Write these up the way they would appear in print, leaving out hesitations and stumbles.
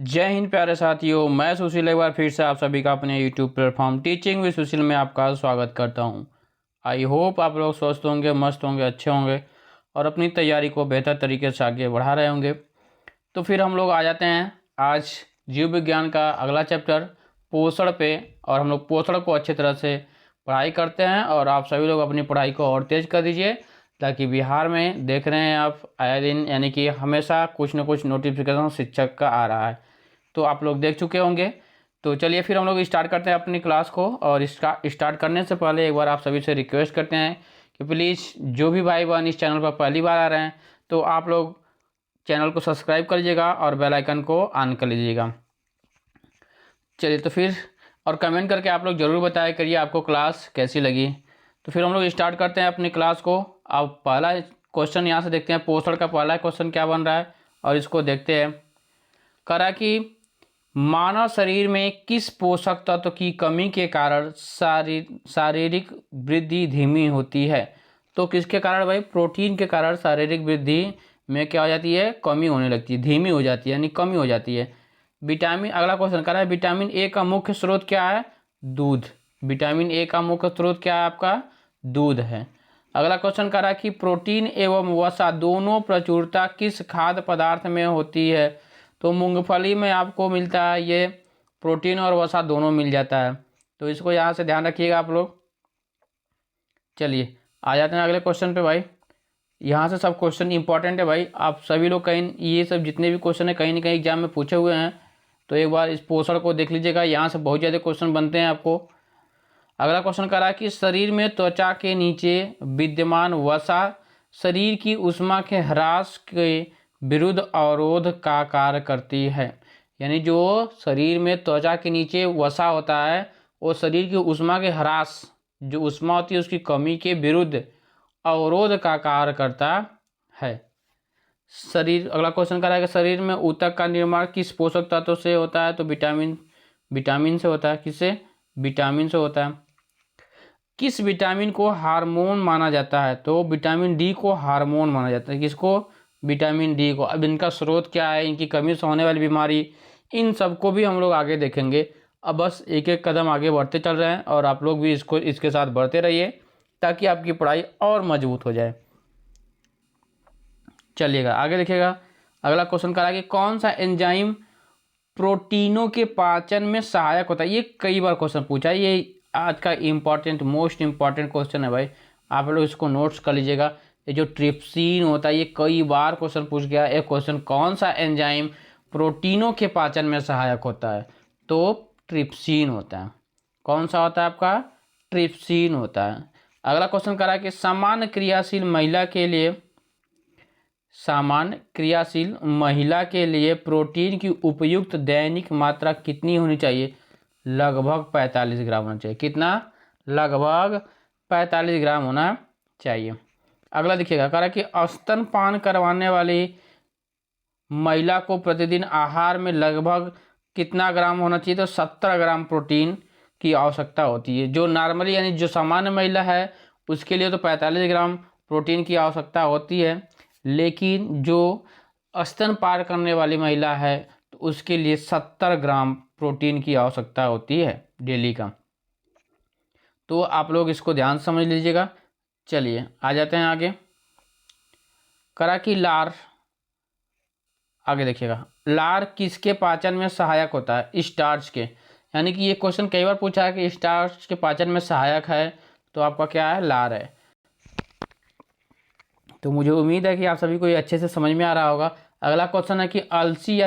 जय हिंद प्यारे साथियों, मैं सुशील एक बार फिर से आप सभी का अपने यूट्यूब प्लेटफॉर्म टीचिंग विद सुशील में आपका स्वागत करता हूं। आई होप आप लोग स्वस्थ होंगे, मस्त होंगे, अच्छे होंगे और अपनी तैयारी को बेहतर तरीके से आगे बढ़ा रहे होंगे। तो फिर हम लोग आ जाते हैं आज जीव विज्ञान का अगला चैप्टर पोषण पे, और हम लोग पोषण को अच्छी तरह से पढ़ाई करते हैं। और आप सभी लोग अपनी पढ़ाई को और तेज़ कर दीजिए, ताकि बिहार में देख रहे हैं आप आए दिन, यानी कि हमेशा कुछ न कुछ नोटिफिकेशन शिक्षक का आ रहा है, तो आप लोग देख चुके होंगे। तो चलिए फिर हम लोग स्टार्ट करते हैं अपनी क्लास को। और स्टार्ट करने से पहले एक बार आप सभी से रिक्वेस्ट करते हैं कि प्लीज़ जो भी भाई बहन इस चैनल पर पहली बार आ रहे हैं, तो आप लोग चैनल को सब्सक्राइब कर लीजिएगा और बेल आइकन को ऑन कर लीजिएगा। चलिए तो फिर, और कमेंट करके आप लोग ज़रूर बताया करिए आपको क्लास कैसी लगी। तो फिर हम लोग स्टार्ट करते हैं अपनी क्लास को। अब पहला क्वेश्चन यहाँ से देखते हैं, पोषण का पहला क्वेश्चन क्या बन रहा है, और इसको देखते हैं। करा कि मानव शरीर में किस पोषक तत्व की कमी के कारण शारीरिक वृद्धि धीमी होती है। तो किसके कारण भाई? प्रोटीन के कारण शारीरिक वृद्धि में क्या हो जाती है? कमी होने लगती है, धीमी हो जाती है, यानी कमी हो जाती है। विटामिन, अगला क्वेश्चन करा है विटामिन ए का मुख्य स्रोत क्या है? दूध। विटामिन ए का मुख्य स्रोत क्या है आपका? दूध है। अगला क्वेश्चन करा कि प्रोटीन एवं वसा दोनों प्रचुरता किस खाद्य पदार्थ में होती है। तो मूंगफली में आपको मिलता है ये प्रोटीन और वसा दोनों मिल जाता है, तो इसको यहाँ से ध्यान रखिएगा आप लोग। चलिए आ जाते हैं अगले क्वेश्चन पे भाई। यहाँ से सब क्वेश्चन इंपॉर्टेंट है भाई, आप सभी लोग कहीं ये सब जितने भी क्वेश्चन है कहीं ना कहीं एग्जाम में पूछे हुए हैं, तो एक बार इस पोषण को देख लीजिएगा, यहाँ से बहुत ज़्यादा क्वेश्चन बनते हैं आपको। अगला क्वेश्चन करा कि शरीर में त्वचा के नीचे विद्यमान वसा शरीर की ऊष्मा के ह्रास के विरुद्ध अवरोध का कार्य करती है। यानी जो शरीर में त्वचा के नीचे वसा होता है, वो शरीर की ऊष्मा के ह्रास, जो ऊष्मा होती है उसकी कमी के विरुद्ध अवरोध का कार्य करता है। शरीर, अगला क्वेश्चन करा है कि शरीर में ऊतक का निर्माण किस पोषक तत्व से होता है। तो विटामिन से होता है। किससे? विटामिन से होता है। किस विटामिन को हार्मोन माना जाता है? तो विटामिन डी को हार्मोन माना जाता है। किसको? विटामिन डी को। अब इनका स्रोत क्या है, इनकी कमी से होने वाली बीमारी, इन सबको भी हम लोग आगे देखेंगे। अब बस एक एक कदम आगे बढ़ते चल रहे हैं, और आप लोग भी इसके साथ बढ़ते रहिए, ताकि आपकी पढ़ाई और मजबूत हो जाए। चलिएगा आगे देखिएगा। अगला क्वेश्चन करा कि कौन सा एंजाइम प्रोटीनों के पाचन में सहायक होता है। ये कई बार क्वेश्चन पूछा है, ये आज का इम्पॉर्टेंट, मोस्ट इम्पॉर्टेंट क्वेश्चन है भाई, आप लोग इसको नोट्स कर लीजिएगा। ये जो ट्रिप्सिन होता है, ये कई बार क्वेश्चन पूछ गया। एक क्वेश्चन, कौन सा एंजाइम प्रोटीनों के पाचन में सहायक होता है? तो ट्रिप्सिन होता है। कौन सा होता है आपका? ट्रिप्सिन होता है। अगला क्वेश्चन करा कि सामान्य क्रियाशील महिला के लिए प्रोटीन की उपयुक्त दैनिक मात्रा कितनी होनी चाहिए? लगभग 45 ग्राम होना चाहिए। कितना? लगभग 45 ग्राम होना चाहिए। अगला देखिएगा, कह रहा है कि स्तनपान करवाने वाली महिला को प्रतिदिन आहार में लगभग कितना ग्राम होना चाहिए? तो 70 ग्राम प्रोटीन की आवश्यकता होती है। जो नॉर्मली, यानी जो सामान्य महिला है, उसके लिए तो 45 ग्राम प्रोटीन की आवश्यकता होती है, लेकिन जो स्तनपान करने वाली महिला है, तो उसके लिए 70 ग्राम प्रोटीन की आवश्यकता होती है डेली का। तो आप लोग इसको ध्यान से समझ लीजिएगा। चलिए आ जाते हैं आगे। करा कि लार, आगे देखिएगा, लार किसके पाचन में सहायक होता है? स्टार्च के। यानी कि ये क्वेश्चन कई बार पूछा है कि स्टार्च के पाचन में सहायक है, तो आपका क्या है? लार है। तो मुझे उम्मीद है कि आप सभी को ये अच्छे से समझ में आ रहा होगा। अगला क्वेश्चन है कि अलसी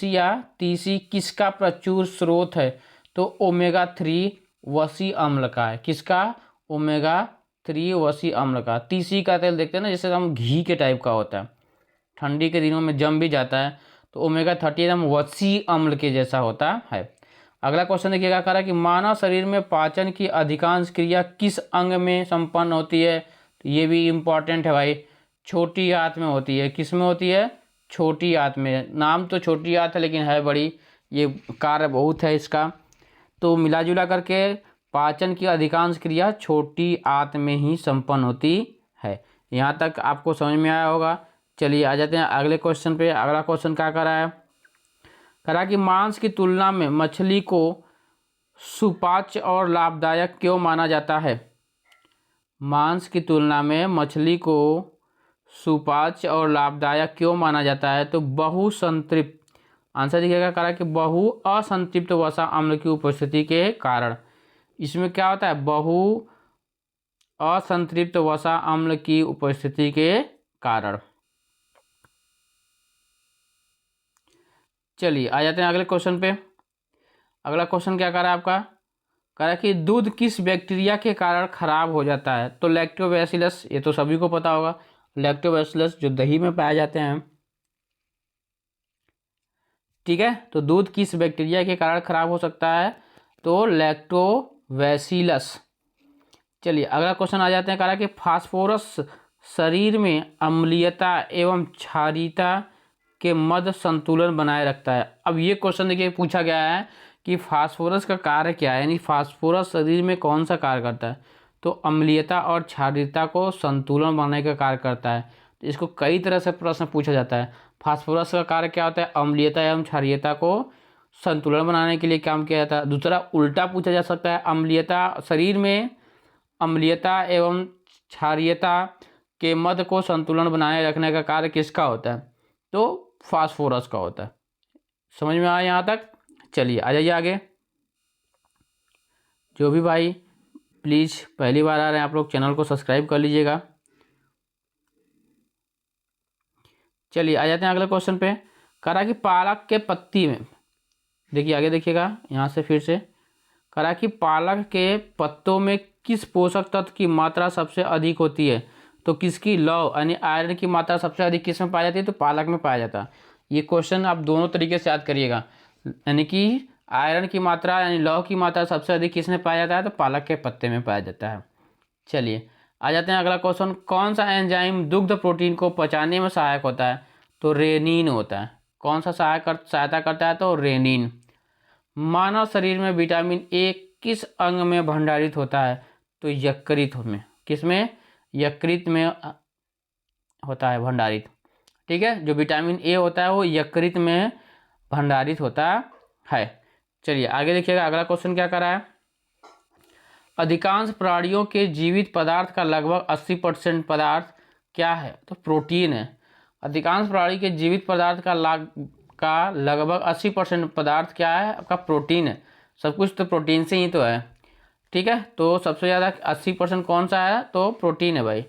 या तीसी किसका प्रचुर स्रोत है? तो ओमेगा 3 वसी अम्ल का है। किसका? ओमेगा 3 वसी अम्ल का। तीसी का तेल देखते हैं ना, जैसे हम घी के टाइप का होता है, ठंडी के दिनों में जम भी जाता है, तो ओमेगा 30 एकदम वसी अम्ल के जैसा होता है। अगला क्वेश्चन देखिएगा, कह रहा है कि मानव शरीर में पाचन की अधिकांश क्रिया किस अंग में संपन्न होती है? तो ये भी इम्पॉर्टेंट है भाई, छोटी आंत में होती है। किस में होती है? छोटी आंत में। नाम तो छोटी आंत है, लेकिन है बड़ी, ये कार्य बहुत है इसका। तो मिला जुला करके पाचन की अधिकांश क्रिया छोटी आंत में ही संपन्न होती है। यहाँ तक आपको समझ में आया होगा। चलिए आ जाते हैं अगले क्वेश्चन पे। अगला क्वेश्चन क्या कर रहा है? करा कि मांस की तुलना में मछली को सुपाच्य और लाभदायक क्यों माना जाता है? मांस की तुलना में मछली को सुपाच्य और लाभदायक क्यों माना जाता है? तो बहुसंतृप्त, आंसर दिखेगा करा कि बहु असंतृप्त वसा अम्ल की उपस्थिति के कारण। इसमें क्या होता है? बहु असंतृप्त वसा अम्ल की उपस्थिति के कारण। चलिए आ जाते हैं अगले क्वेश्चन पे। अगला क्वेश्चन क्या करा आपका? करा कि दूध किस बैक्टीरिया के कारण खराब हो जाता है? तो लैक्टोबैसिलस, ये तो सभी को पता होगा, लैक्टोबैसिलस जो दही में पाए जाते हैं। ठीक है, तो दूध किस बैक्टीरिया के कारण खराब हो सकता है? तो लैक्टोबैसिलस। चलिए अगला क्वेश्चन आ जाते हैं। कहा कि फास्फोरस शरीर में अम्लीयता एवं क्षारीयता के मध्य संतुलन बनाए रखता है। अब ये क्वेश्चन देखिए पूछा गया है कि फास्फोरस का कार्य क्या है, यानी फास्फोरस शरीर में कौन सा कार्य करता है? तो अम्लीयता और क्षारीयता को संतुलन बनाने का कार्य करता है। तो इसको कई तरह से प्रश्न पूछा जाता है। फास्फोरस का कार्य क्या होता है? अम्लीयता एवं क्षारीयता को संतुलन बनाने के लिए काम किया जाता है। दूसरा उल्टा पूछा जा सकता है, अम्लीयता शरीर में अम्लीयता एवं क्षारीयता के मध्य को संतुलन बनाए रखने का कार्य किसका होता है? तो फास्फोरस का होता है। समझ में आया यहाँ तक? चलिए आ जाइए आगे। जो भी भाई प्लीज़ पहली बार आ रहे हैं आप लोग चैनल को सब्सक्राइब कर लीजिएगा। चलिए आ जाते हैं अगले क्वेश्चन पे। करा कि पालक के पत्ती में, देखिए आगे देखिएगा यहाँ से फिर से। करा कि पालक के पत्तों में किस पोषक तत्व की मात्रा सबसे अधिक होती है? तो किसकी? लौह, यानी आयरन की मात्रा सबसे अधिक किस में पाई जाती है? तो पालक में पाया जाता है। ये क्वेश्चन आप दोनों तरीके से याद करिएगा, यानी कि आयरन की मात्रा यानी लौह की मात्रा सबसे अधिक किस में पाया जाता है? तो पालक के पत्ते में पाया जाता है। चलिए आ जाते हैं अगला क्वेश्चन। कौन सा एंजाइम दुग्ध प्रोटीन को पचाने में सहायक होता है? तो रेनिन होता है। कौन सा सहायता करता है? तो रेनिन। मानव शरीर में विटामिन ए किस अंग में भंडारित होता है? तो यकृत में। किस में? यकृत में होता है भंडारित। ठीक है, जो विटामिन ए होता है वो यकृत में भंडारित होता है। चलिए आगे देखिएगा अगला क्वेश्चन क्या कर रहा है। अधिकांश प्राणियों के जीवित पदार्थ का लगभग 80% पदार्थ क्या है? तो प्रोटीन है। अधिकांश प्राणी के जीवित पदार्थ का लगभग 80% पदार्थ क्या है? आपका प्रोटीन है। सब कुछ तो प्रोटीन से ही तो है। ठीक है, तो सबसे ज़्यादा 80% कौन सा है? तो प्रोटीन है भाई।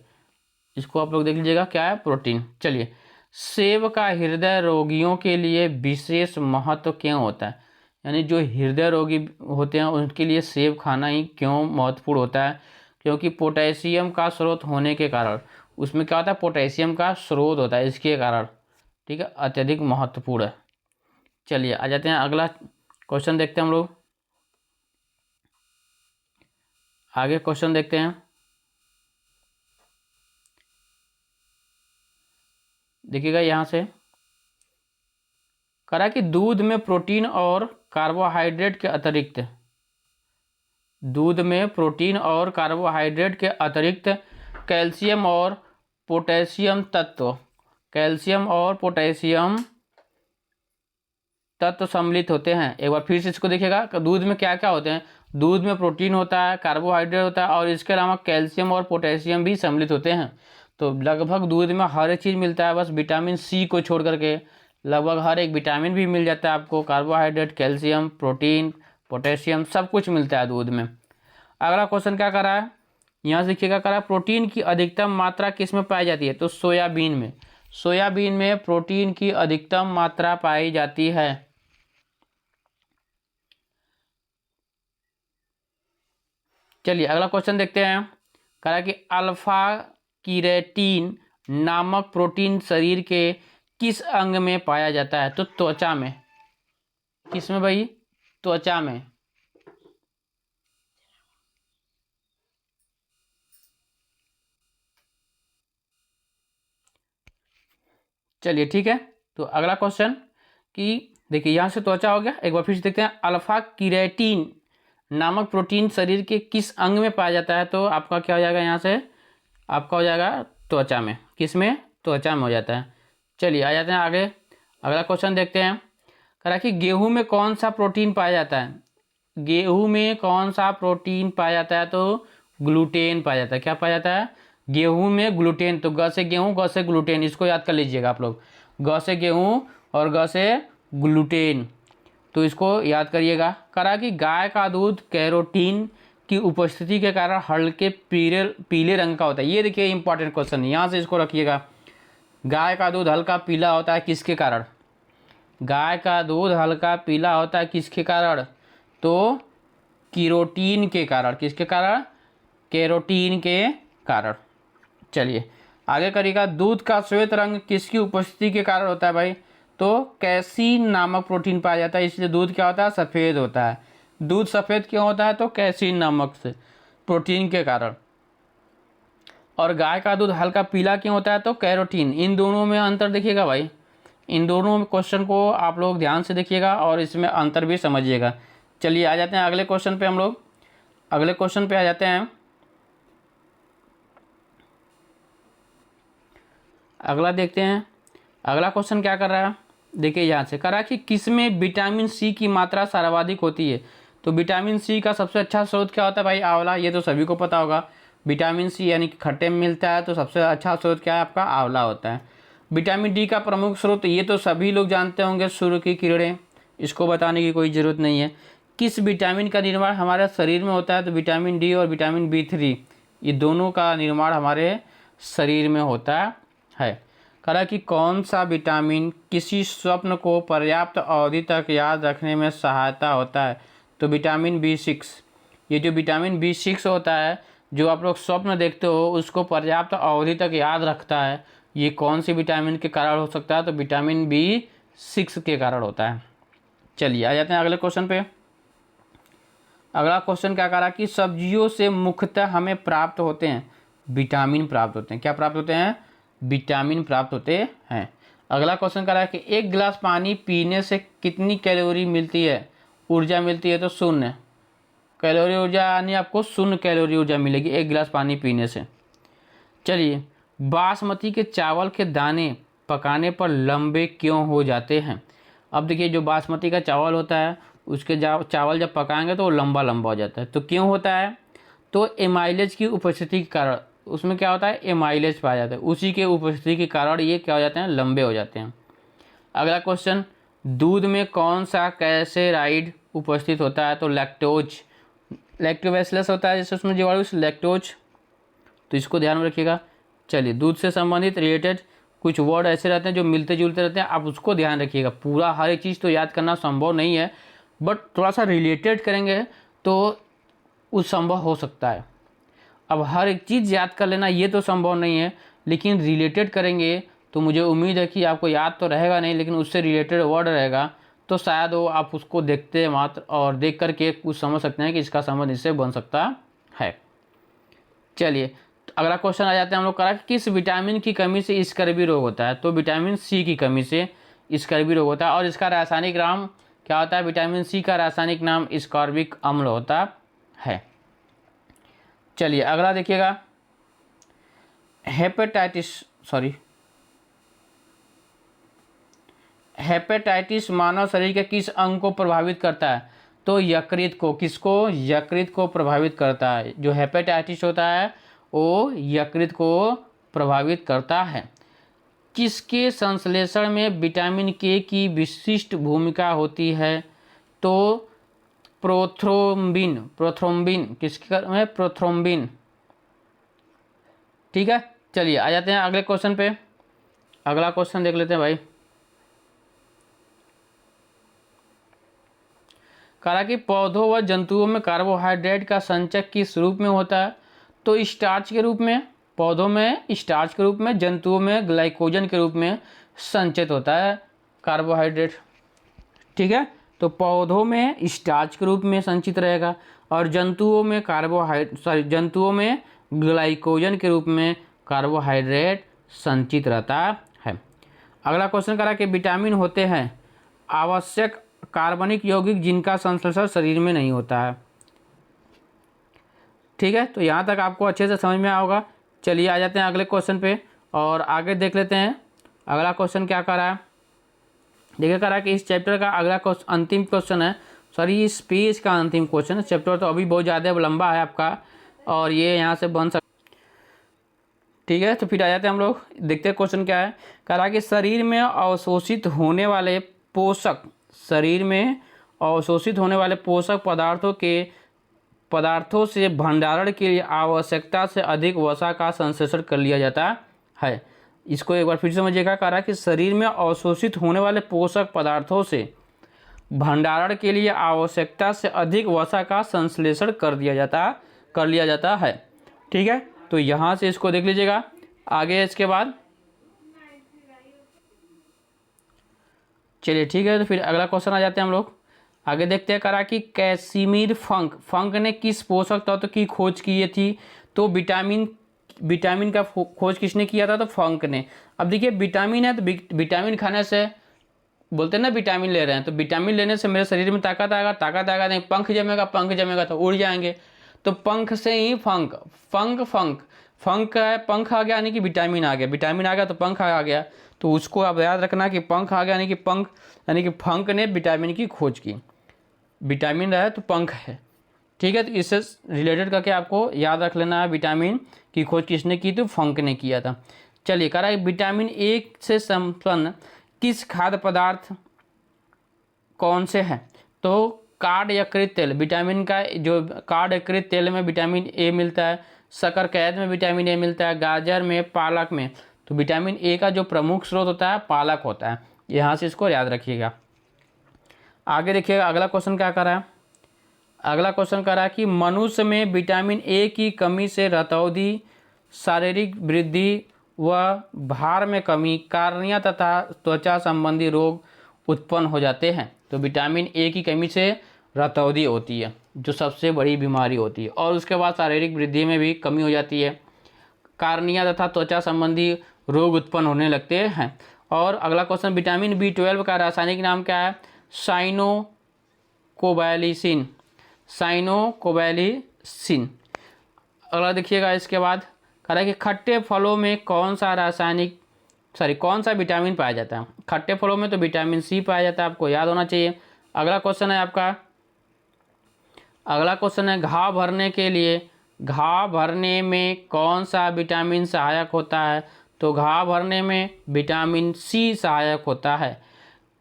इसको आप लोग देख लीजिएगा क्या है? प्रोटीन। चलिए, सेब का हृदय रोगियों के लिए विशेष महत्व क्यों होता है? यानी जो हृदय रोगी होते हैं उनके लिए सेब खाना ही क्यों महत्वपूर्ण होता है? क्योंकि पोटेशियम का स्रोत होने के कारण। उसमें क्या होता है? पोटेशियम का स्रोत होता है, इसके कारण। ठीक है, अत्यधिक महत्वपूर्ण है। चलिए आ जाते हैं अगला क्वेश्चन देखते हैं हम लोग। आगे क्वेश्चन देखते हैं। देखिएगा यहाँ से। करा कि दूध में प्रोटीन और कार्बोहाइड्रेट के अतिरिक्त, दूध में प्रोटीन और कार्बोहाइड्रेट के अतिरिक्त कैल्शियम और पोटेशियम तत्व, कैल्शियम और पोटेशियम तत्व सम्मिलित होते हैं। एक बार फिर से इसको देखिएगा, दूध में क्या क्या होते हैं? दूध में प्रोटीन होता है, कार्बोहाइड्रेट होता है और इसके अलावा कैल्शियम और पोटेशियम भी सम्मिलित होते हैं। तो लगभग दूध में हर एक चीज़ मिलता है, बस विटामिन सी को छोड़ करके लगभग हर एक विटामिन भी मिल जाता है आपको। कार्बोहाइड्रेट, कैल्शियम, प्रोटीन, पोटेशियम सब कुछ मिलता है दूध में। अगला क्वेश्चन क्या करा है यहाँ से देखिएगा। करा प्रोटीन की अधिकतम मात्रा किस में पाई जाती है? तो सोयाबीन में। सोयाबीन में प्रोटीन की अधिकतम मात्रा पाई जाती है। चलिए अगला क्वेश्चन देखते हैं। कहा कि अल्फा कीरेटिन नामक प्रोटीन शरीर के किस अंग में पाया जाता है? तो त्वचा में। किस में भाई? त्वचा में। चलिए ठीक है, तो अगला क्वेश्चन कि देखिए यहाँ से त्वचा हो गया। एक बार फिर से देखते हैं। अल्फा कीरेटिन नामक प्रोटीन शरीर के किस अंग में पाया जाता है? तो आपका क्या हो जाएगा यहाँ से? आपका हो जाएगा त्वचा में। किस में? त्वचा में हो जाता है। चलिए आ जाते हैं आगे। अगला क्वेश्चन देखते हैं। करा कि गेहूं में कौन सा प्रोटीन पाया जाता है, गेहूं में कौन सा प्रोटीन पाया जाता है, तो ग्लूटेन पाया जाता है। क्या पाया जाता है, गेहूं में ग्लूटेन। तो ग से गेहूं, ग से ग्लूटेन, इसको याद कर लीजिएगा आप लोग, ग से गेहूं और ग से ग्लूटेन, तो इसको याद करिएगा। करा कि गाय का दूध कैरोटीन की उपस्थिति के कारण हल्के पीले पीले रंग का होता है। ये देखिए इंपॉर्टेंट क्वेश्चन, यहाँ से इसको रखिएगा। गाय का दूध हल्का पीला होता है किसके कारण, गाय का दूध हल्का पीला होता है किसके कारण, तो कैरोटीन के कारण। किसके कारण, कैरोटीन के कारण। चलिए आगे करिएगा। दूध का श्वेत रंग किसकी उपस्थिति के कारण होता है भाई, तो कैसीन नामक प्रोटीन पाया जाता है, इसलिए दूध क्या होता है, सफ़ेद होता है। दूध सफ़ेद क्यों होता है, तो कैसीन नामक से प्रोटीन के कारण। और गाय का दूध हल्का पीला क्यों होता है, तो कैरोटीन। इन दोनों में अंतर देखिएगा भाई, इन दोनों क्वेश्चन को आप लोग ध्यान से देखिएगा और इसमें अंतर भी समझिएगा। चलिए आ जाते हैं अगले क्वेश्चन पे, हम लोग अगले क्वेश्चन पे आ जाते हैं। अगला देखते हैं, अगला क्वेश्चन क्या कर रहा है, देखिए यहाँ से करा कि किसमें विटामिन सी की मात्रा सर्वाधिक होती है। तो विटामिन सी का सबसे अच्छा स्रोत क्या होता है भाई, आंवला। ये तो सभी को पता होगा, विटामिन सी यानी कि खट्टे में मिलता है, तो सबसे अच्छा स्रोत क्या है आपका, आंवला होता है। विटामिन डी का प्रमुख स्रोत, ये तो सभी लोग जानते होंगे, सूर्य की किरणें, इसको बताने की कोई ज़रूरत नहीं है। किस विटामिन का निर्माण हमारे शरीर में होता है, तो विटामिन डी और विटामिन B3, ये दोनों का निर्माण हमारे शरीर में होता है। करा कि कौन सा विटामिन किसी स्वप्न को पर्याप्त अवधि तक याद रखने में सहायता होता है, तो विटामिन B6। ये जो विटामिन B6 होता है, जो आप लोग स्वप्न देखते हो उसको पर्याप्त अवधि तक याद रखता है, ये कौन सी विटामिन के कारण हो सकता है, तो विटामिन B6 के कारण होता है। चलिए आ जाते हैं अगले क्वेश्चन पे। अगला क्वेश्चन क्या करा कि सब्जियों से मुख्यतः हमें प्राप्त होते हैं विटामिन प्राप्त होते हैं। क्या प्राप्त होते हैं, विटामिन प्राप्त होते हैं। अगला क्वेश्चन करा कि एक गिलास पानी पीने से कितनी कैलोरी मिलती है, ऊर्जा मिलती है, तो 0 कैलोरी ऊर्जा, यानी आपको 0 कैलोरी ऊर्जा मिलेगी एक गिलास पानी पीने से। चलिए बासमती के चावल के दाने पकाने पर लंबे क्यों हो जाते हैं। अब देखिए जो बासमती का चावल होता है उसके चावल जब पकाएंगे तो वो लंबा लंबा हो जाता है। तो क्यों होता है, तो एमाइलेज की उपस्थिति के कारण, उसमें क्या होता है, एमाइलेज पाया जाता है, उसी के उपस्थिति के कारण ये क्या हो जाते हैं, लंबे हो जाते हैं। अगला क्वेश्चन, दूध में कौन सा कैसेराइड उपस्थित होता है, तो लैक्टोज। लैक्टोबैसिलस होता है जैसे उसमें जीवाणु, लैक्टोज, तो इसको ध्यान में रखिएगा। चलिए दूध से संबंधित रिलेटेड कुछ वर्ड ऐसे रहते हैं जो मिलते जुलते रहते हैं, आप उसको ध्यान रखिएगा। पूरा हर एक चीज़ तो याद करना संभव नहीं है, बट थोड़ा सा रिलेटेड करेंगे तो उस संभव हो सकता है। अब हर एक चीज़ याद कर लेना ये तो संभव नहीं है, लेकिन रिलेटेड करेंगे तो मुझे उम्मीद है कि आपको याद तो रहेगा नहीं, लेकिन उससे रिलेटेड वर्ड रहेगा तो शायद वो आप उसको देखते मात्र और देख करके कुछ समझ सकते हैं कि इसका संबंध इससे बन सकता है। चलिए तो अगला क्वेश्चन आ जाते हैं हम लोग करा कि किस विटामिन की कमी से स्कर्वी रोग होता है, तो विटामिन सी की कमी से स्कर्वी रोग होता है। और इसका रासायनिक नाम क्या होता है, विटामिन सी का रासायनिक नाम स्कॉर्बिक अम्ल होता है। चलिए अगला देखिएगा, हेपेटाइटिस मानव शरीर के किस अंग को प्रभावित करता है, तो यकृत को। किसको, यकृत को प्रभावित करता है। जो हेपेटाइटिस होता है वो यकृत को प्रभावित करता है। किसके संश्लेषण में विटामिन के की विशिष्ट भूमिका होती है, तो प्रोथ्रोम्बिन। प्रोथ्रोम्बिन किसके में, प्रोथ्रोम्बिन। ठीक है, चलिए आ जाते हैं अगले क्वेश्चन पे। अगला क्वेश्चन देख लेते हैं भाई। कहा कि पौधों व जंतुओं में कार्बोहाइड्रेट का संचय किस रूप में होता है, तो स्टार्च के रूप में। पौधों में स्टार्च के रूप में, जंतुओं में ग्लाइकोजन के रूप में संचित होता है कार्बोहाइड्रेट। ठीक है, तो पौधों में स्टार्च के रूप में संचित रहेगा और जंतुओं में जंतुओं में ग्लाइकोजन के रूप में कार्बोहाइड्रेट संचित रहता है। अगला क्वेश्चन करा कि विटामिन होते हैं आवश्यक कार्बनिक यौगिक जिनका संश्लेषण शरीर में नहीं होता है। ठीक है, तो यहाँ तक आपको अच्छे से समझ में आया होगा। चलिए आ जाते हैं अगले क्वेश्चन पे और आगे देख लेते हैं। अगला क्वेश्चन क्या कर रहा है, देखिए करा कि इस चैप्टर का अगला क्वेश्चन अंतिम क्वेश्चन है, सॉरी इस पेज का अंतिम क्वेश्चन है। चैप्टर तो अभी बहुत ज़्यादा लंबा है आपका और ये यहाँ से बन सकता, ठीक है। तो फिर आ जाते हैं हम लोग, देखते हैं क्वेश्चन क्या है। कह रहा है कि शरीर में अवशोषित होने वाले पोषक, शरीर में अवशोषित होने वाले पोषक पदार्थों से भंडारण के लिए आवश्यकता से अधिक वसा का संश्लेषण कर लिया जाता है। इसको एक बार फिर समझिएगा। कह रहा है कि शरीर में अवशोषित होने वाले पोषक पदार्थों से भंडारण के लिए आवश्यकता से अधिक वसा का संश्लेषण कर लिया जाता है, ठीक है। तो यहाँ से इसको देख लीजिएगा। आगे इसके बाद चलिए ठीक है, तो फिर अगला क्वेश्चन आ जाते हैं हम लोग, आगे देखते हैं। करा कि कैसिमिर फंक ने किस पोषक तत्व की खोज की थी? तो विटामिन का खोज किसने किया था? तो फंक ने। अब देखिए विटामिन है तो विटामिन खाने से, बोलते हैं ना विटामिन ले रहे हैं, तो विटामिन लेने से मेरे शरीर में ताकत आएगा नहीं, पंख जमेगा तो उड़ जाएंगे। तो पंख से ही फंक है, पंख आ गया यानी कि विटामिन आ गया तो पंख आ गया। तो उसको आप याद रखना कि पंख आ गया यानी कि फंक ने विटामिन की खोज की। विटामिन रहा है तो पंख है, ठीक है। तो इससे रिलेटेड करके आपको याद रख लेना है, विटामिन की खोज किसने की? तो फंक ने किया था। चलिए कह रहा है विटामिन ए से संपन्न किस खाद्य पदार्थ कौन से हैं? तो कार्ड यकृत तेल, विटामिन का जो कार्ड यकृत तेल में विटामिन ए मिलता है, शकरकंद में विटामिन ए मिलता है, गाजर में, पालक में। तो विटामिन ए का जो प्रमुख स्रोत होता है पालक होता है, यहाँ से इसको याद रखिएगा। आगे देखिएगा अगला क्वेश्चन क्या कर रहा है। अगला क्वेश्चन कर रहा है कि मनुष्य में विटामिन ए की कमी से रतौंधी, शारीरिक वृद्धि व भार में कमी, कार्निया तथा त्वचा संबंधी रोग उत्पन्न हो जाते हैं। तो विटामिन ए की कमी से रतौंधी होती है जो सबसे बड़ी बीमारी होती है, और उसके बाद शारीरिक वृद्धि में भी कमी हो जाती है, कार्निया तथा त्वचा संबंधी रोग उत्पन्न होने लगते हैं। और अगला क्वेश्चन विटामिन B12 का रासायनिक नाम क्या है? साइनोकोवैलिसिन। अगला देखिएगा इसके बाद कह रहा है कि खट्टे फलों में कौन सा विटामिन पाया जाता है? खट्टे फलों में तो विटामिन सी पाया जाता है, आपको याद होना चाहिए। अगला क्वेश्चन है घाव भरने में कौन सा विटामिन सहायक होता है? तो घाव भरने में विटामिन सी सहायक होता है।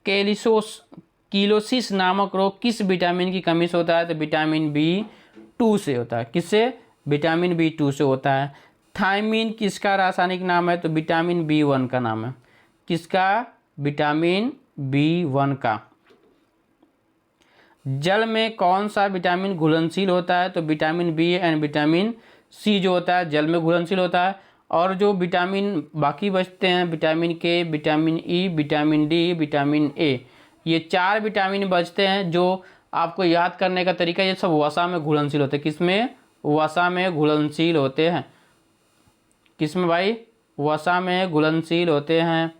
कीलोसिस नामक रोग किस विटामिन की कमी से होता है? तो विटामिन B2 से होता है। किससे? विटामिन B2 से होता है। थायमीन किसका रासायनिक नाम है? तो विटामिन B1 का नाम है। किसका? विटामिन B1 का। जल में कौन सा विटामिन घुलनशील होता है? तो vitamin B and vitamin C जो होता है जल में घुलनशील होता है। और जो विटामिन बाकी बचते हैं विटामिन के, vitamin E, vitamin D, vitamin A, ये 4 विटामिन बचते हैं जो आपको याद करने का तरीका, ये सब वसा में घुलनशील होते हैं। किसमें? वसा में घुलनशील होते हैं। किसमें भाई? वसा में घुलनशील होते हैं,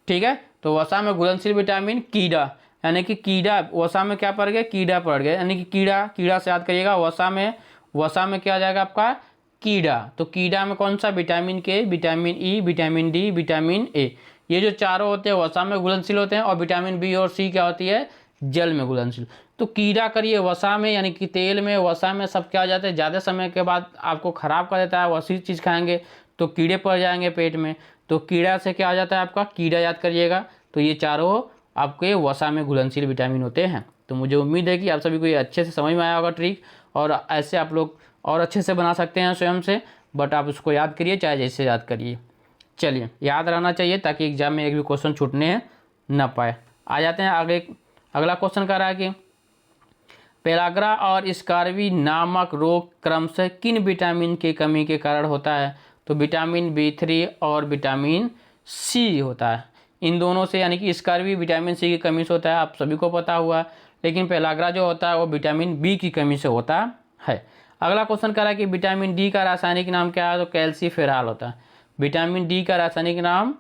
ठीक है। तो वसा में घुलनशील विटामिन कीड़ा, यानी कि कीड़ा वसा में क्या पड़ गया? कीड़ा पड़ गया, यानी कि कीड़ा से याद करिएगा। वसा में क्या आ जाएगा आपका? कीड़ा। तो कीड़ा में कौन सा? विटामिन के, vitamin E, vitamin D, vitamin A, ये जो चारों होते हैं वसा में घुलनशील होते हैं। और विटामिन बी और सी क्या होती है? जल में घुलनशील। तो कीड़ा करिए वसा में, यानी कि तेल में, वसा में सब क्या हो जाते हैं? ज़्यादा समय के बाद आपको ख़राब कर देता है। वसी चीज़ खाएंगे तो कीड़े पड़ जाएंगे पेट में। तो कीड़ा से क्या आ जाता है आपका? कीड़ा याद करिएगा। तो ये चारों आपके वसा में घुलनशील विटामिन होते हैं। तो मुझे उम्मीद है कि आप सभी को ये अच्छे से समझ में आया होगा ट्रिक, और ऐसे आप लोग और अच्छे से बना सकते हैं स्वयं से। बट आप उसको याद करिए, चाहे जैसे याद करिए। चलिए, याद रहना चाहिए ताकि एग्जाम में एक भी क्वेश्चन छूटने न पाए। आ जाते हैं आगे। अगला क्वेश्चन कह रहा है कि पेलाग्रा और स्कारवी नामक रोग क्रमशः किन विटामिन की कमी के कारण होता है? तो विटामिन B3 और विटामिन सी होता है। इन दोनों से, यानी कि स्कारवी विटामिन सी की कमी से होता है, आप सभी को पता हुआ। लेकिन पेलाग्रा जो होता है वो विटामिन बी की कमी से होता है। अगला क्वेश्चन कह रहा है कि विटामिन डी का रासायनिक नाम क्या है? तो कैल्सीफेरॉल होता है। विटामिन डी का रासायनिक नाम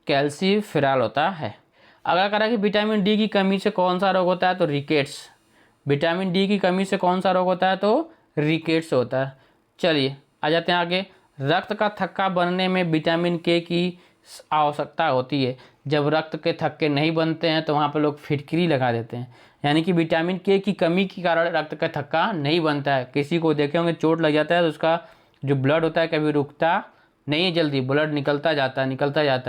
कैल्सीफेरॉल होता है। अगला कह रहा है कि विटामिन डी की कमी से कौन सा रोग होता है? तो रिकेट्स। विटामिन डी की कमी से कौन सा रोग होता है? तो रिकेट्स होता है। चलिए आ जाते हैं आगे। रक्त का थक्का बनने में विटामिन के की आवश्यकता होती है। जब रक्त के थक्के नहीं बनते हैं तो वहाँ पर लोग फिटकरी लगा देते हैं, यानी कि विटामिन के की कमी के कारण रक्त का थक्का नहीं बनता है। किसी को देखे होंगे चोट लग जाता है तो उसका जो ब्लड होता है कभी रुकता नहीं है, जल्दी ब्लड निकलता जाता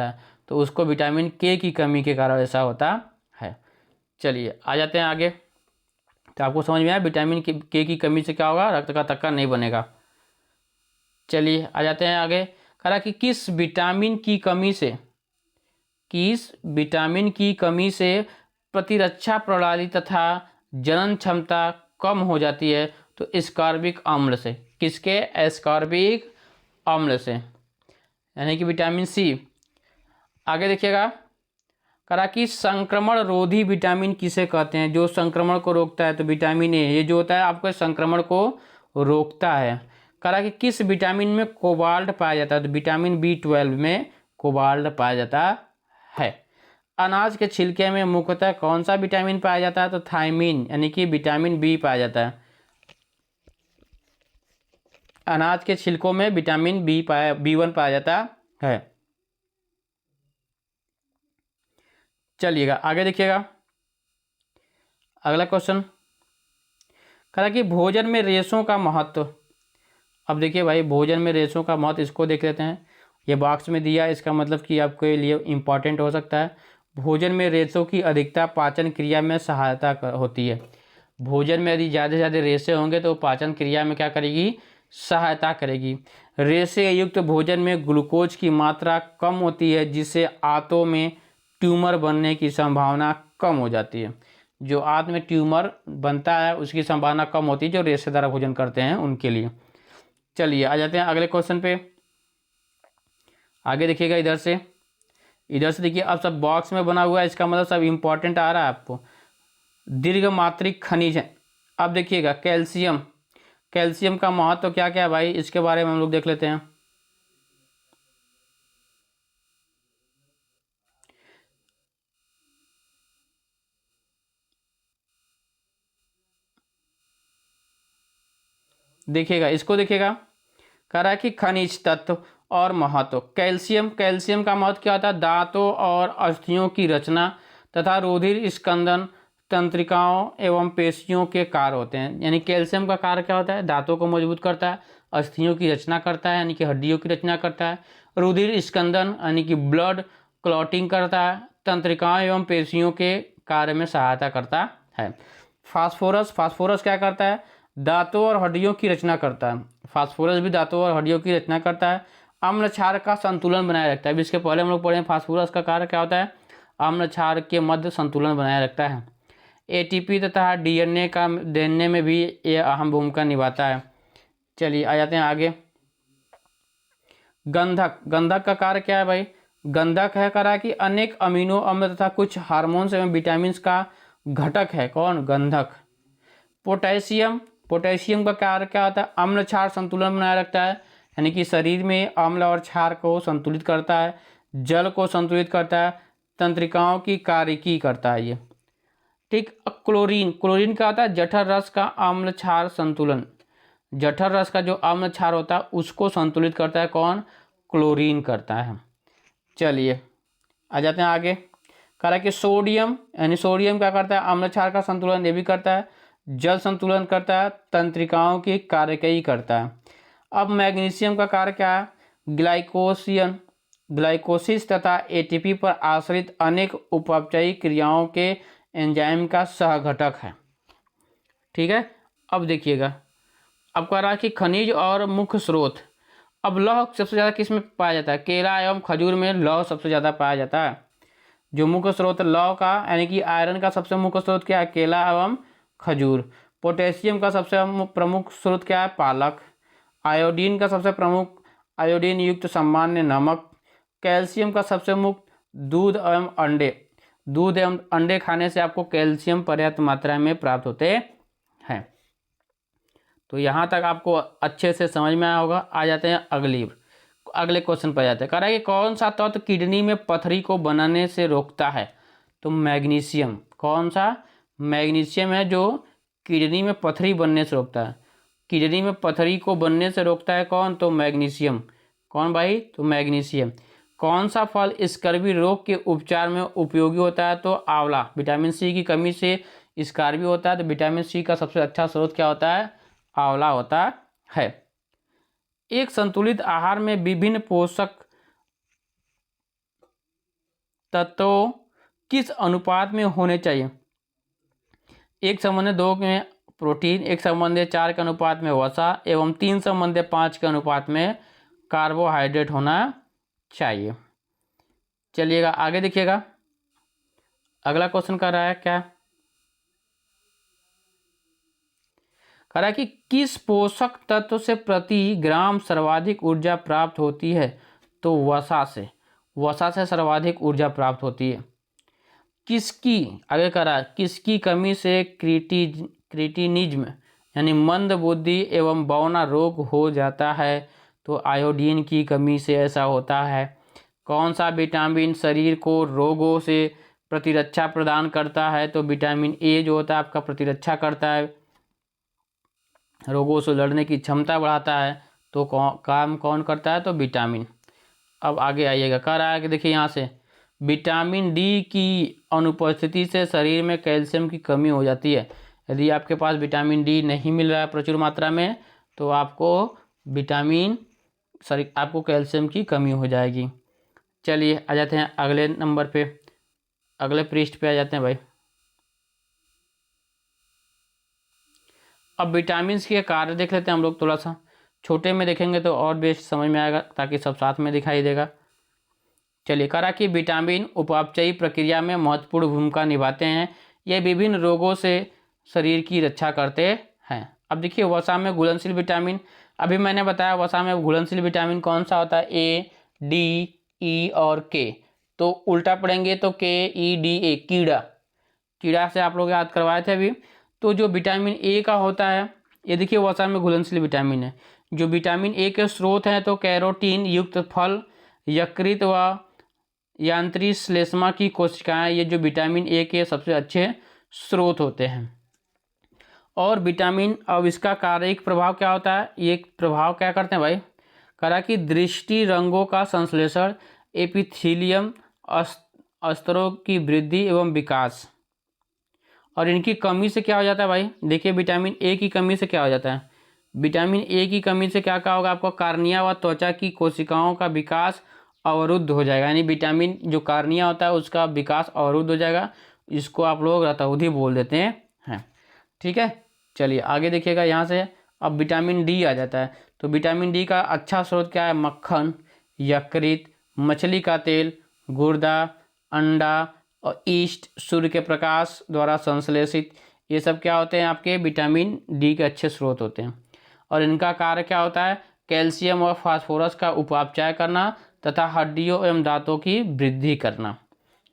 है, तो उसको विटामिन के की कमी के कारण ऐसा होता है। चलिए आ जाते हैं आगे। तो आपको समझ में आया विटामिन के की कमी से क्या होगा, रक्त का थक्का नहीं बनेगा। चलिए आ जाते हैं आगे। कह रहा कि किस विटामिन की कमी से प्रतिरक्षा प्रणाली तथा जनन क्षमता कम हो जाती है, तो एस्कॉर्बिक अम्ल से। किसके? एस्कॉर्बिक अम्ल से, यानी कि विटामिन सी। आगे देखिएगा, करा कि संक्रमण रोधी विटामिन किसे कहते हैं? जो संक्रमण को रोकता है, तो विटामिन ए, ये जो होता है आपको संक्रमण को रोकता है। करा कि किस विटामिन में कोबाल्ट पाया जाता है? तो विटामिन B12 में कोबाल्ट पाया जाता है। अनाज के छिलके में मुख्यतः कौन सा विटामिन पाया जाता है? तो थायमीन, यानी कि विटामिन बी पाया जाता है। अनाज के छिलकों में विटामिन B1 पाया जाता है। चलिएगा आगे देखिएगा, अगला क्वेश्चन कहा कि भोजन में रेशों का महत्व। अब देखिए भाई, भोजन में रेशों का महत्व, इसको देख लेते हैं। ये बॉक्स में दिया, इसका मतलब कि आपके लिए इम्पॉर्टेंट हो सकता है। भोजन में रेशों की अधिकता पाचन क्रिया में सहायता होती है। भोजन में यदि ज़्यादा से ज़्यादा रेशे होंगे तो पाचन क्रिया में क्या करेगी? सहायता करेगी। रेशे युक्त भोजन में ग्लूकोज की मात्रा कम होती है, जिससे आंतों में ट्यूमर बनने की संभावना कम हो जाती है। जो आंत में ट्यूमर बनता है उसकी संभावना कम होती है, जो रेशेदार भोजन करते हैं उनके लिए। चलिए आ जाते हैं अगले क्वेश्चन पे। आगे देखिएगा, इधर से देखिए, अब सब बॉक्स में बना हुआ है, इसका मतलब सब इम्पॉर्टेंट आ रहा है आपको। दीर्घ मात्रिक खनिज है। अब देखिएगा, कैल्शियम का महत्व क्या क्या है भाई, इसके बारे में हम लोग देख लेते हैं। देखिएगा, इसको देखिएगा, कह रहा है कि खनिज तत्व और महत्व। कैल्शियम का महत्व क्या होता है? दांतों और अस्थियों की रचना तथा रुधिर स्कंदन तंत्रिकाओं एवं पेशियों के कार्य होते हैं। यानी कैल्शियम का कार्य क्या होता है? दांतों को मजबूत करता है, अस्थियों की रचना करता है, यानी कि हड्डियों की रचना करता है, रुधिर स्कंदन यानी कि ब्लड क्लॉटिंग करता है, तंत्रिकाओं एवं पेशियों के कार्य में सहायता करता है। फास्फोरस क्या करता है? दांतों और हड्डियों की रचना करता है। फास्फोरस भी दांतों और हड्डियों की रचना करता है। अम्ल क्षार का संतुलन बनाए रखता है। इसके पहले हम लोग पढ़े हैं फास्फोरस का कार्य क्या होता है? अम्ल क्षार के मध्य संतुलन बनाए रखता है। एटीपी तथा डीएनए का देने में भी ये अहम भूमिका निभाता है। चलिए आ जाते हैं आगे। गंधक का कार्य क्या है भाई? गंधक है करा कि अनेक अमीनो अम्ल तथा कुछ हार्मोन्स एवं विटामिन का घटक है। कौन? गंधक। पोटेशियम का कार्य क्या होता है? अम्ल क्षार संतुलन बनाए रखता है, यानी कि शरीर में अम्ल और क्षार को संतुलित करता है, जल को संतुलित करता है, तंत्रिकाओं की कार्यकी करता है ये। ठीक। क्लोरीन क्या होता है? जठर रस का अम्ल क्षार संतुलन। जठर रस का जो अम्ल क्षार होता है उसको संतुलित करता है कौन? क्लोरीन करता है। चलिए आ जाते हैं आगे। कह रहा है कि सोडियम क्या करता है? अम्ल क्षार का संतुलन ये भी करता है, जल संतुलन करता है, तंत्रिकाओं की कार्यकई करता है। अब मैग्नीशियम का कार्य क्या है? ग्लाइकोसिस तथा एटीपी पर आश्रित अनेक उपचयी क्रियाओं के एंजाइम का सहघटक है। ठीक है। अब देखिएगा, अब कह रहा है कि खनिज और मुख्य स्रोत। अब लौह सबसे ज़्यादा किस में पाया जाता है? केला एवं खजूर में लौह सबसे ज़्यादा पाया जाता है। जो मुख्य स्रोत लौह का, यानी कि आयरन का सबसे मुख्य स्रोत क्या है? केला एवं खजूर। पोटेशियम का सबसे प्रमुख स्रोत क्या है? पालक। आयोडीन का सबसे प्रमुख आयोडीन युक्त सामान्य नमक। कैल्शियम का सबसे मुख्य दूध एवं अंडे खाने से आपको कैल्शियम पर्याप्त मात्रा में प्राप्त होते हैं। तो यहाँ तक आपको अच्छे से समझ में आया होगा। आ जाते हैं अगले क्वेश्चन पर जाते हैं। कह रहा है कि कौन सा तत्व किडनी में पथरी को बनाने से रोकता है? तो मैग्नीशियम। कौन सा? मैग्नीशियम है जो किडनी में पथरी बनने से रोकता है। किडनी में पथरी को बनने से रोकता है कौन? तो मैग्नीशियम। कौन भाई? तो मैग्नीशियम। कौन सा फल स्कर्वी रोग के उपचार में उपयोगी होता है? तो आंवला। विटामिन सी की कमी से स्कर्वी होता है, तो विटामिन सी का सबसे अच्छा स्रोत क्या होता है? आंवला होता है। एक संतुलित आहार में विभिन्न पोषक तत्वों किस अनुपात में होने चाहिए? 1:2 में प्रोटीन, 1:4 के अनुपात में वसा एवं 3:5 के अनुपात में कार्बोहाइड्रेट होना चाहिए। चलिएगा आगे देखिएगा, अगला क्वेश्चन कर रहा है क्या? कह रहा है कि किस पोषक तत्व से प्रति ग्राम सर्वाधिक ऊर्जा प्राप्त होती है? तो वसा से। वसा से सर्वाधिक ऊर्जा प्राप्त होती है। किसकी, आगे कह रहा है, किसकी कमी से क्रिटिनिज्म यानी मंद बुद्धि एवं बौना रोग हो जाता है? तो आयोडीन की कमी से ऐसा होता है। कौन सा विटामिन शरीर को रोगों से प्रतिरक्षा प्रदान करता है? तो विटामिन ए जो होता है आपका प्रतिरक्षा करता है, रोगों से लड़ने की क्षमता बढ़ाता है। तो काम कौन करता है? तो विटामिन। अब आगे आइएगा, कह रहा है कि देखिए यहाँ से विटामिन डी की अनुपस्थिति से शरीर में कैल्शियम की कमी हो जाती है। यदि आपके पास विटामिन डी नहीं मिल रहा है प्रचुर मात्रा में, तो आपको कैल्शियम की कमी हो जाएगी। चलिए आ जाते हैं अगले नंबर पे, अगले पृष्ठ पे आ जाते हैं भाई। अब विटामिन के कार्य देख लेते हैं हम लोग, थोड़ा सा छोटे में देखेंगे तो और बेस्ट समझ में आएगा, ताकि सब साथ में दिखाई देगा। चलिए, कहा कि विटामिन उपापचयी प्रक्रिया में महत्वपूर्ण भूमिका निभाते हैं। ये विभिन्न रोगों से शरीर की रक्षा करते हैं। अब देखिए वसा में घुलनशील विटामिन, अभी मैंने बताया वसा में घुलनशील विटामिन कौन सा होता है? ए, डी, ई और के। तो उल्टा पढ़ेंगे तो के, ई, डी, ए, कीड़ा। कीड़ा से आप लोग याद करवाए थे अभी। तो जो विटामिन ए का होता है, ये देखिए वसा में घुलनशील विटामिन है। जो विटामिन ए के स्रोत हैं तो कैरोटीन युक्त फल, यकृत व यांत्रिक श्लेष्मा की कोशिकाएं, ये जो विटामिन ए के सबसे अच्छे स्रोत होते हैं। और विटामिन, अब इसका शारीरिक प्रभाव क्या होता है? ये प्रभाव क्या करते हैं भाई? कहा कि दृष्टि रंगों का संश्लेषण, एपिथेलियम स्तरों की वृद्धि एवं विकास। और इनकी कमी से क्या हो जाता है भाई? देखिए विटामिन ए की कमी से क्या हो जाता है? विटामिन ए की कमी से क्या होगा आपको? कार्निया व त्वचा की कोशिकाओं का विकास अवरुद्ध हो जाएगा। यानी विटामिन जो कार्निया होता है उसका विकास अवरुद्ध हो जाएगा। इसको आप लोग रतौंधी बोल देते हैं। ठीक है, चलिए आगे देखिएगा यहाँ से। अब विटामिन डी आ जाता है। तो विटामिन डी का अच्छा स्रोत क्या है? मक्खन, यकृत, मछली का तेल, गुर्दा, अंडा और ईस्ट, सूर्य के प्रकाश द्वारा संश्लेषित, ये सब क्या होते हैं? आपके विटामिन डी के अच्छे स्रोत होते हैं। और इनका कार्य क्या होता है? कैल्शियम और फास्फोरस का उपापचय करना तथा हड्डियों एवं दांतों की वृद्धि करना।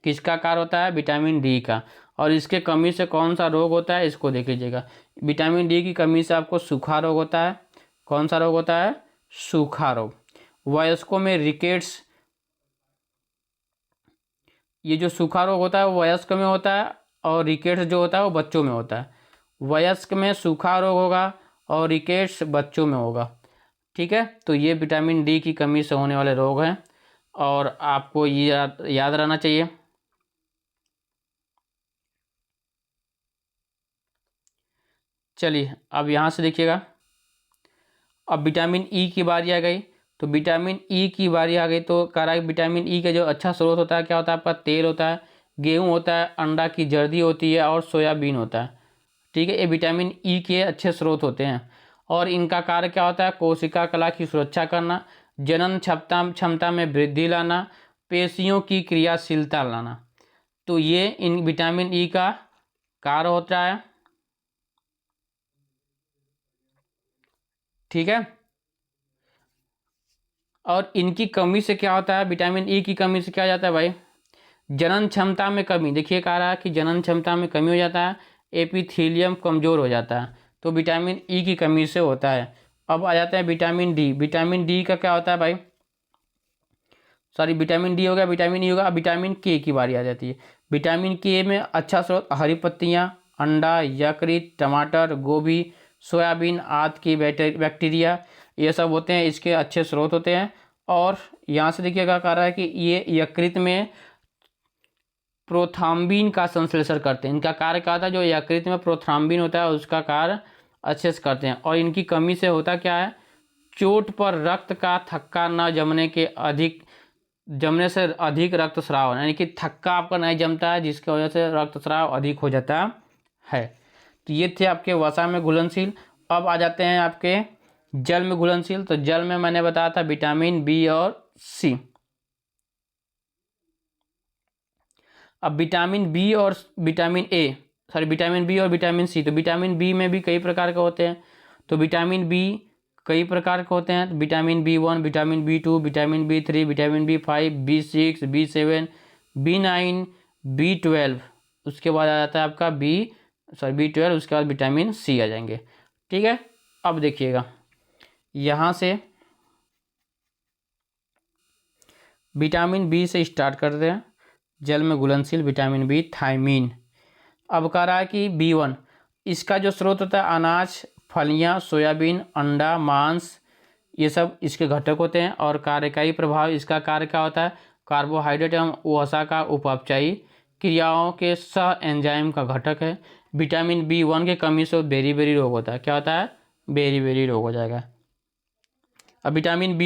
किसका कार्य होता है? विटामिन डी का। और इसके कमी से कौन सा रोग होता है? इसको देख लीजिएगा। विटामिन डी की कमी से आपको सूखा रोग होता है। कौन सा रोग होता है? सूखा रोग। वयस्कों में रिकेट्स, ये जो सूखा रोग होता है वो वयस्क में होता है, और रिकेट्स जो होता है वो बच्चों में होता है। वयस्क में सूखा रोग होगा और रिकेट्स बच्चों में होगा। ठीक है, तो ये विटामिन डी की कमी से होने वाले रोग हैं, और आपको ये याद रहना चाहिए। चलिए अब यहाँ से देखिएगा, अब विटामिन ई की बारी आ गई। तो विटामिन ई की बारी आ गई तो कह रहा है विटामिन ई का जो अच्छा स्रोत होता है क्या होता है? आपका तेल होता है, गेहूँ होता है, अंडा की जर्दी होती है और सोयाबीन होता है। ठीक है, ये विटामिन ई के अच्छे स्रोत होते हैं। और इनका कार्य क्या होता है? कोशिका कला की सुरक्षा करना, जनन क्षमता में वृद्धि लाना, पेशियों की क्रियाशीलता लाना। तो ये इन विटामिन ई का कार्य होता है। ठीक है, और इनकी कमी से क्या होता है? विटामिन ई की कमी से क्या हो जाता है भाई? जनन क्षमता में कमी। देखिए कह रहा है कि जनन क्षमता में कमी हो जाता है, एपिथेलियम कमजोर हो जाता है। तो विटामिन ई की कमी से होता है। अब आ जाता है विटामिन डी। विटामिन डी का क्या होता है भाई? सॉरी, विटामिन डी हो गया, विटामिन ई होगा। अब विटामिन के की बारी आ जाती है। विटामिन के में अच्छा स्रोत हरी पत्तियाँ, अंडा, यकृत, टमाटर, गोभी, सोयाबीन आदि की बैक्टीरिया, ये सब होते हैं, इसके अच्छे स्रोत होते हैं। और यहाँ से देखिएगा कह रहा है कि ये यकृत में प्रोथ्राम्बिन का संश्लेषण करते हैं। इनका कार्य क्या था, जो यकृत में प्रोथ्राम्बिन होता है उसका कार्य अच्छे से करते हैं। और इनकी कमी से होता क्या है, चोट पर रक्त का थक्का न जमने से अधिक रक्तस्राव, यानी कि थक्का आपका नहीं जमता है जिसकी वजह से रक्तस्राव अधिक हो जाता है। तो ये थे आपके वसा में घुलनशील। अब आ जाते हैं आपके जल में घुलनशील। तो जल में मैंने बताया था विटामिन बी और सी। अब विटामिन बी और विटामिन बी और विटामिन सी। तो विटामिन बी में भी कई प्रकार के होते हैं। तो विटामिन बी कई प्रकार के होते हैं। Vitamin B1, vitamin बी2, vitamin B3, vitamin B5, B6, बी7, बी9, B12. उसके बाद आ जाता है आपका बी12। उसके बाद विटामिन सी आ जाएंगे। ठीक है, अब देखिएगा यहाँ से विटामिन बी से स्टार्ट करते हैं। जल में घुलनशील विटामिन बी, थायमीन। अब कह रहा है कि बी1, इसका जो स्रोत होता है अनाज, फलियां, सोयाबीन, अंडा, मांस, ये सब इसके घटक होते हैं। और कार्यकारी प्रभाव, इसका कार्य क्या होता है, कार्बोहाइड्रेट एवं वसा का उपअपचयी क्रियाओं के सह एंजाइम का घटक है। विटामिन बी1 की कमी से बेरी रोग होता है। क्या होता है, बेरी रोग हो जाएगा। अब विटामिन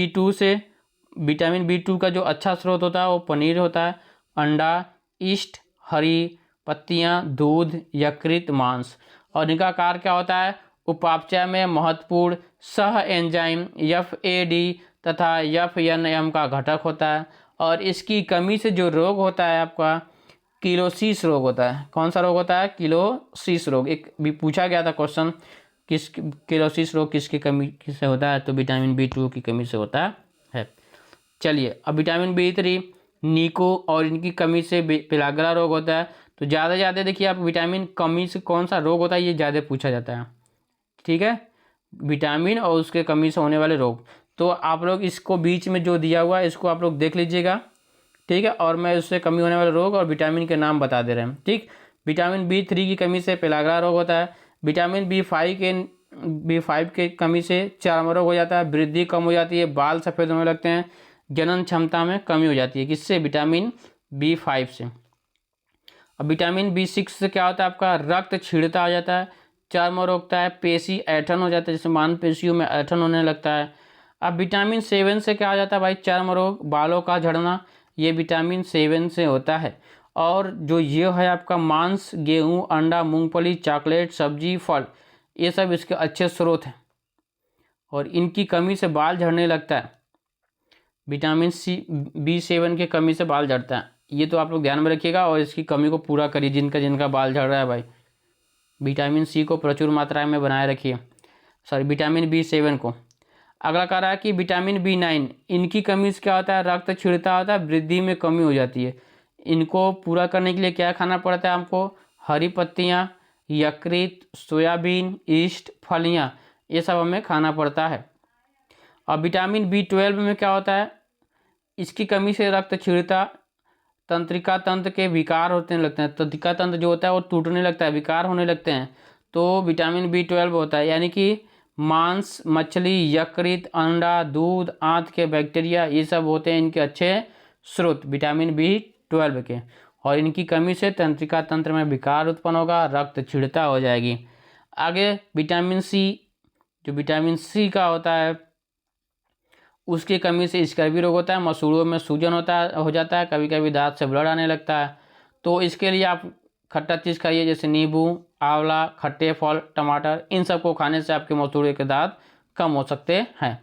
बी2 का जो अच्छा स्रोत होता है वो पनीर होता है, अंडा, यीस्ट, हरी पत्तियां, दूध, यकृत, मांस। और इनका कार्य क्या होता है, उपापचय में महत्वपूर्ण सह एंजाइम FAD तथा FNM का घटक होता है। और इसकी कमी से जो रोग होता है आपका किलोसिस रोग होता है। कौन सा रोग होता है, किलोसिस रोग। एक भी पूछा गया था क्वेश्चन, किलोसिस रोग किसकी कमी से होता है, तो विटामिन बी2 की कमी से होता है। चलिए, अब विटामिन बी3, निको और इनकी कमी से पेलाग्रा रोग होता है। तो ज़्यादा देखिए आप विटामिन कमी से कौन सा रोग होता है ये ज़्यादा पूछा जाता है। ठीक है, विटामिन और उसके कमी से होने वाले रोग। तो आप लोग इसको बीच में जो दिया हुआ है इसको आप लोग देख लीजिएगा। ठीक है, और मैं उससे कमी होने वाले रोग और विटामिन के नाम बता दे रहे हैं। ठीक, विटामिन बी3 की कमी से पेलाग्रा रोग होता है। विटामिन बी5 के कमी से चर्म रोग हो जाता है, वृद्धि कम हो जाती है, बाल सफ़ेद होने लगते हैं, जनन क्षमता में कमी हो जाती है। किससे, विटामिन बी5 से। अब विटामिन बी6 से क्या होता है, आपका रक्त क्षीणता हो जाता है, चर्म रोकता है, पेशी ऐठन हो जाता है, जैसे मांसपेशियों में ऐठन होने लगता है। अब विटामिन 7 से क्या हो जाता है भाई, चर्म रोग, बालों का झड़ना, ये विटामिन 7 से होता है। और जो ये है आपका मांस, गेहूं, अंडा, मूंगफली, चॉकलेट, सब्जी, फल, ये सब इसके अच्छे स्रोत हैं। और इनकी कमी से बाल झड़ने लगता है। विटामिन बी7 की कमी से बाल झड़ता है। ये तो आप लोग ध्यान में रखिएगा और इसकी कमी को पूरा करिए जिनका बाल झड़ रहा है भाई। विटामिन सी को प्रचुर मात्रा में बनाए रखिए, विटामिन बी7 को। अगला कह रहा है कि विटामिन बी9, इनकी कमी से क्या होता है, रक्त क्षीणता होता है, वृद्धि में कमी हो जाती है। इनको पूरा करने के लिए क्या खाना पड़ता है हमको, हरी पत्तियाँ, यकृत, सोयाबीन, यीस्ट, फलियाँ, ये सब हमें खाना पड़ता है। और विटामिन बी12 में क्या होता है, इसकी कमी से रक्त क्षीणता, तंत्रिका तंत्र के विकार होने लगते हैं। तंत्रिका तंत्र जो होता है वो टूटने लगता है, विकार होने लगते हैं। तो विटामिन बी12 होता है, यानी कि मांस, मछली, यकृत, अंडा, दूध, आंत के बैक्टीरिया, ये सब होते हैं इनके अच्छे स्रोत विटामिन बी12 के। और इनकी कमी से तंत्रिका तंत्र में विकार उत्पन्न होगा, रक्त क्षीणता हो जाएगी। आगे विटामिन सी, जो विटामिन सी का होता है उसकी कमी से स्कर्वी रोग होता है, मसूड़ों में सूजन हो जाता है, कभी कभी दांत से ब्लड आने लगता है। तो इसके लिए आप खट्टा चीज़ खाइए, जैसे नींबू, आंवला, खट्टे फल, टमाटर, इन सबको खाने से आपके मसूड़े के दांत कम हो सकते हैं।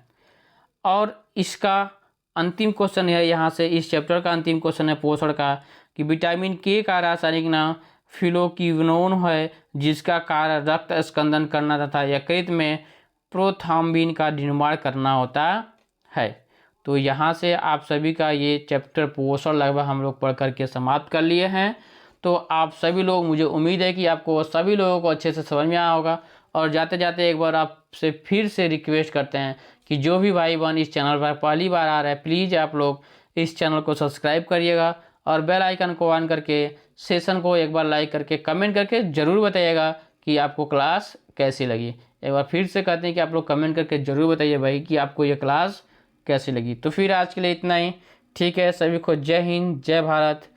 और इसका अंतिम क्वेश्चन है यहाँ से, इस चैप्टर का अंतिम क्वेश्चन है पोषण का, कि विटामिन के का रासायनिक नाम फिलोक्विनोन है, जिसका कार्य रक्त स्कंदन करना तथा यकृत में प्रोथ्राम्बिन का निर्माण करना होता है। तो यहाँ से आप सभी का ये चैप्टर पोषण लगभग हम लोग पढ़ करके समाप्त कर लिए हैं। तो आप सभी लोग, मुझे उम्मीद है कि आपको सभी लोगों को अच्छे से समझ में आया होगा। और जाते जाते एक बार आपसे फिर से रिक्वेस्ट करते हैं कि जो भी भाई बहन इस चैनल पर पहली बार आ रहे हैं, प्लीज़ आप लोग इस चैनल को सब्सक्राइब करिएगा और बेल आइकन को ऑन करके सेशन को एक बार लाइक करके कमेंट करके ज़रूर बताइएगा कि आपको क्लास कैसी लगी। एक बार फिर से कहते हैं कि आप लोग कमेंट करके ज़रूर बताइए भाई कि आपको ये क्लास कैसी लगी। तो फिर आज के लिए इतना ही। ठीक है, सभी को जय हिंद, जय भारत,